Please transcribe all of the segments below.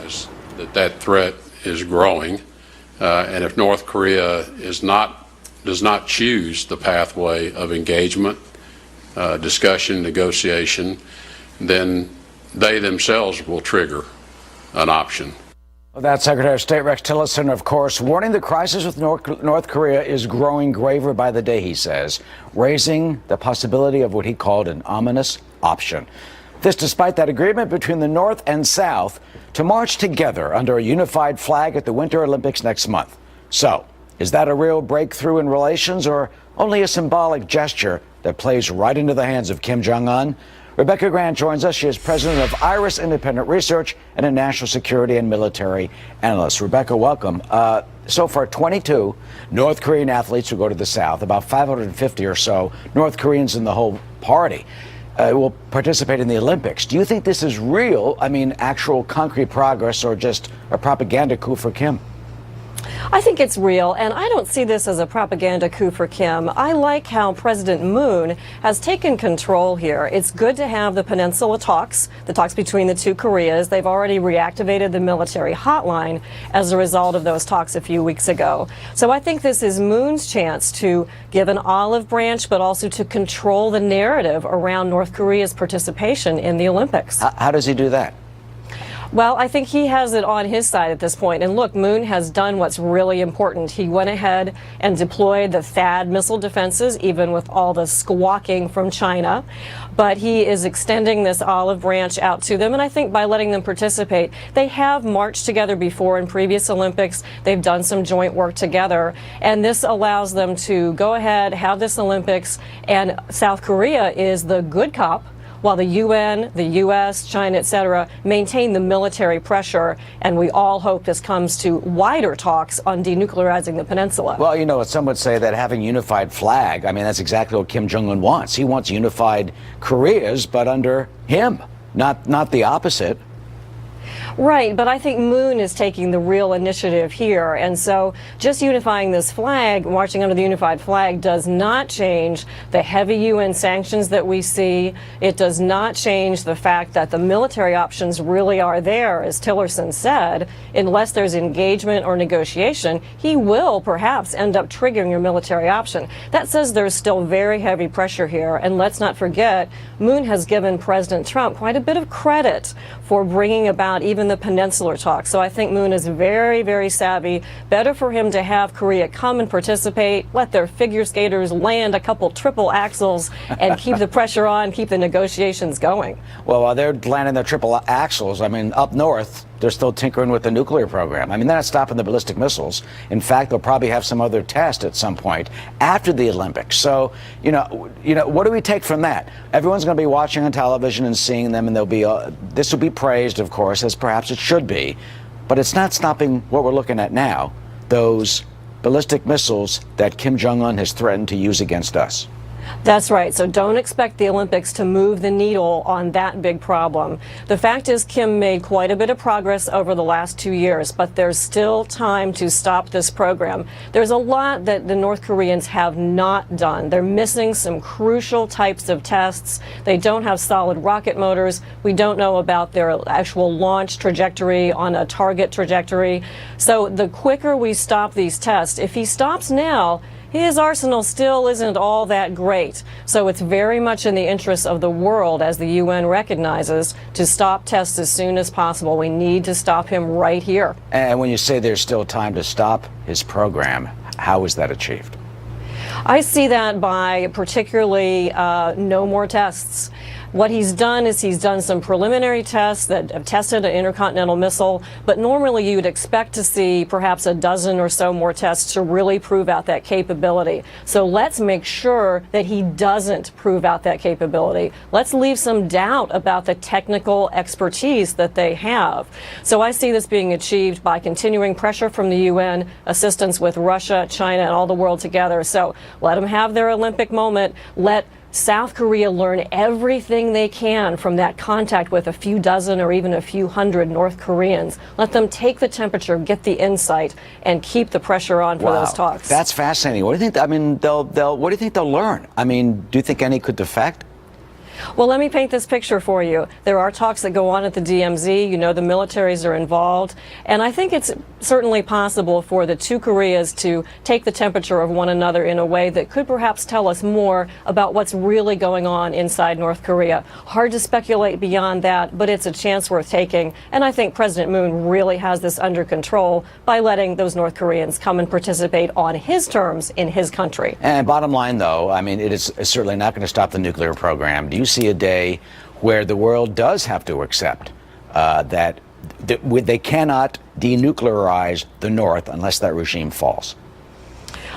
is that threat is growing, and if North Korea does not choose the pathway of engagement, discussion, negotiation, then they themselves will trigger an option. That's Secretary of State Rex Tillerson, of course, warning the crisis with North Korea is growing graver by the day, he says, raising the possibility of what he called an ominous option. This despite that agreement between the North and South to march together under a unified flag at the Winter Olympics next month. So, is that a real breakthrough in relations or only a symbolic gesture that plays right into the hands of Kim Jong-un? Rebecca Grant joins us. She is president of IRIS Independent Research and a national security and military analyst. Rebecca, welcome. So far, 22 North Korean athletes will go to the South, about 550 or so North Koreans in the whole party will participate in the Olympics. Do you think this is real, actual concrete progress, or just a propaganda coup for Kim? I think it's real, and I don't see this as a propaganda coup for Kim. I like how President Moon has taken control here. It's good to have the peninsula talks, the talks between the two Koreas. They've already reactivated the military hotline as a result of those talks a few weeks ago. So I think this is Moon's chance to give an olive branch, but also to control the narrative around North Korea's participation in the Olympics. How does he do that? Well, I think he has it on his side at this point. And look, Moon has done what's really important. He went ahead and deployed the THAAD missile defenses, even with all the squawking from China. But he is extending this olive branch out to them. And I think by letting them participate, they have marched together before in previous Olympics. They've done some joint work together. And this allows them to go ahead, have this Olympics. And South Korea is the good cop, while the UN, the U.S., China, et cetera, maintain the military pressure. And we all hope this comes to wider talks on denuclearizing the peninsula. Well, some would say that having unified flag, that's exactly what Kim Jong-un wants. He wants unified Koreas, but under him, not the opposite. Right, but I think Moon is taking the real initiative here. And so just unifying this flag, marching under the unified flag, does not change the heavy UN sanctions that we see. It does not change the fact that the military options really are there, as Tillerson said. Unless there's engagement or negotiation, he will perhaps end up triggering a military option. That says there's still very heavy pressure here. And let's not forget, Moon has given President Trump quite a bit of credit for bringing about even the peninsular talks. So I think Moon is very, very savvy. Better for him to have Korea come and participate, let their figure skaters land a couple triple axels and keep the pressure on, keep the negotiations going. Well, while they're landing their triple axles, up north, they're still tinkering with the nuclear program. They're not stopping the ballistic missiles. In fact, they'll probably have some other test at some point after the Olympics. So, what do we take from that? Everyone's going to be watching on television and seeing them, and this will be praised, of course, as perhaps it should be. But it's not stopping what we're looking at now, those ballistic missiles that Kim Jong-un has threatened to use against us. That's right. So don't expect the Olympics to move the needle on that big problem. The fact is, Kim made quite a bit of progress over the last 2 years, but there's still time to stop this program. There's a lot that the North Koreans have not done. They're missing some crucial types of tests. They don't have solid rocket motors. We don't know about their actual launch trajectory on a target trajectory. So the quicker we stop these tests, if he stops now, his arsenal still isn't all that great. So it's very much in the interest of the world, as the UN recognizes, to stop tests as soon as possible. We need to stop him right here. And when you say there's still time to stop his program, how is that achieved? I see that by particularly no more tests. What he's done is he's done some preliminary tests that have tested an intercontinental missile, but normally you would expect to see perhaps a dozen or so more tests to really prove out that capability. So let's make sure that he doesn't prove out that capability. Let's leave some doubt about the technical expertise that they have. So I see this being achieved by continuing pressure from the UN, assistance with Russia, China, and all the world together. So let them have their Olympic moment. Let South Korea learn everything they can from that contact with a few dozen or even a few hundred North Koreans. Let them take the temperature, get the insight, and keep the pressure on for those talks. That's fascinating. What do you think? What do you think they'll learn? Do you think any could defect? Well, let me paint this picture for you. There are talks that go on at the DMZ. You know, the militaries are involved. And I think it's certainly possible for the two Koreas to take the temperature of one another in a way that could perhaps tell us more about what's really going on inside North Korea. Hard to speculate beyond that, but it's a chance worth taking. And I think President Moon really has this under control by letting those North Koreans come and participate on his terms in his country. And bottom line, though, I mean, it is certainly not going to stop the nuclear program. Do you see a day where the world does have to accept that they cannot denuclearize the North unless that regime falls?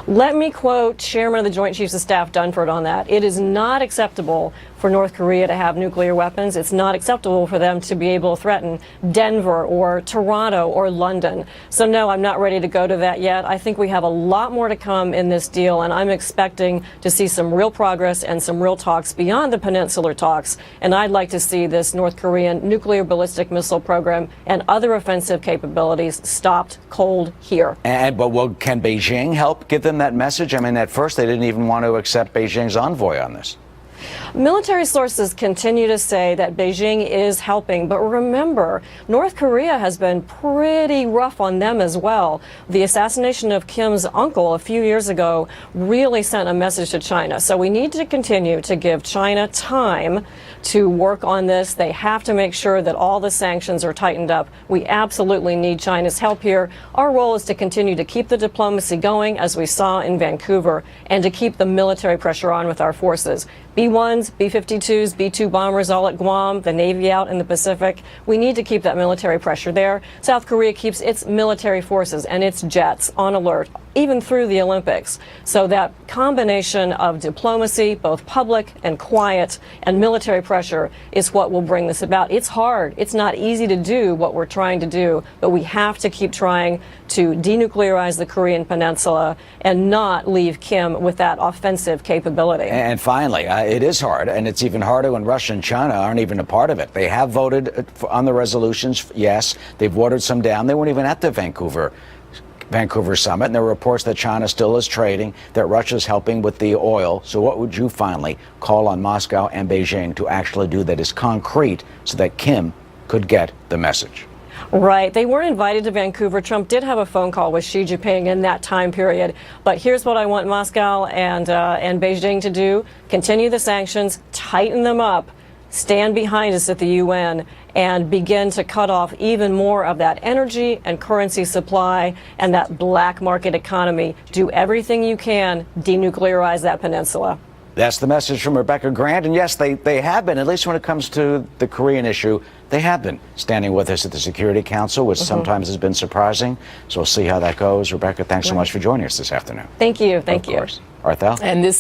Let me quote Chairman of the Joint Chiefs of Staff Dunford on that. It is not acceptable for North Korea to have nuclear weapons. It's not acceptable for them to be able to threaten Denver or Toronto or London. So no, I'm not ready to go to that yet. I think we have a lot more to come in this deal, and I'm expecting to see some real progress and some real talks beyond the peninsular talks. And I'd like to see this North Korean nuclear ballistic missile program and other offensive capabilities stopped cold here. But can Beijing help give them that message? I mean, at first they didn't even want to accept Beijing's envoy on this. Military sources continue to say that Beijing is helping, but remember, North Korea has been pretty rough on them as well. The assassination of Kim's uncle a few years ago really sent a message to China. So we need to continue to give China time to work on this. They have to make sure that all the sanctions are tightened up. We absolutely need China's help here. Our role is to continue to keep the diplomacy going, as we saw in Vancouver, and to keep the military pressure on with our forces. B-1s, B-52s, B-2 bombers all at Guam, the Navy out in the Pacific. We need to keep that military pressure there. South Korea keeps its military forces and its jets on alert, even through the Olympics. So that combination of diplomacy, both public and quiet, and military pressure is what will bring this about. It's hard. It's not easy to do what we're trying to do, but we have to keep trying to denuclearize the Korean Peninsula and not leave Kim with that offensive capability. And finally, it is hard, and it's even harder when Russia and China aren't even a part of it. They have voted on the resolutions, yes. They've watered some down. They weren't even at the Vancouver summit, and there were reports that China still is trading, that Russia's helping with the oil. So what would you finally call on Moscow and Beijing to actually do that is concrete so that Kim could get the message? Right. They weren't invited to Vancouver. Trump did have a phone call with Xi Jinping in that time period. But here's what I want Moscow and Beijing to do. Continue the sanctions, tighten them up, stand behind us at the UN, and begin to cut off even more of that energy and currency supply and that black market economy. Do everything you can, denuclearize that peninsula. That's the message from Rebecca Grant. And yes, they have been, at least when it comes to the Korean issue, they have been standing with us at the Security Council, which sometimes has been surprising. So we'll see how that goes. Rebecca, thanks so much for joining us this afternoon. Thank you. Thank you. Of course. Arthel? And this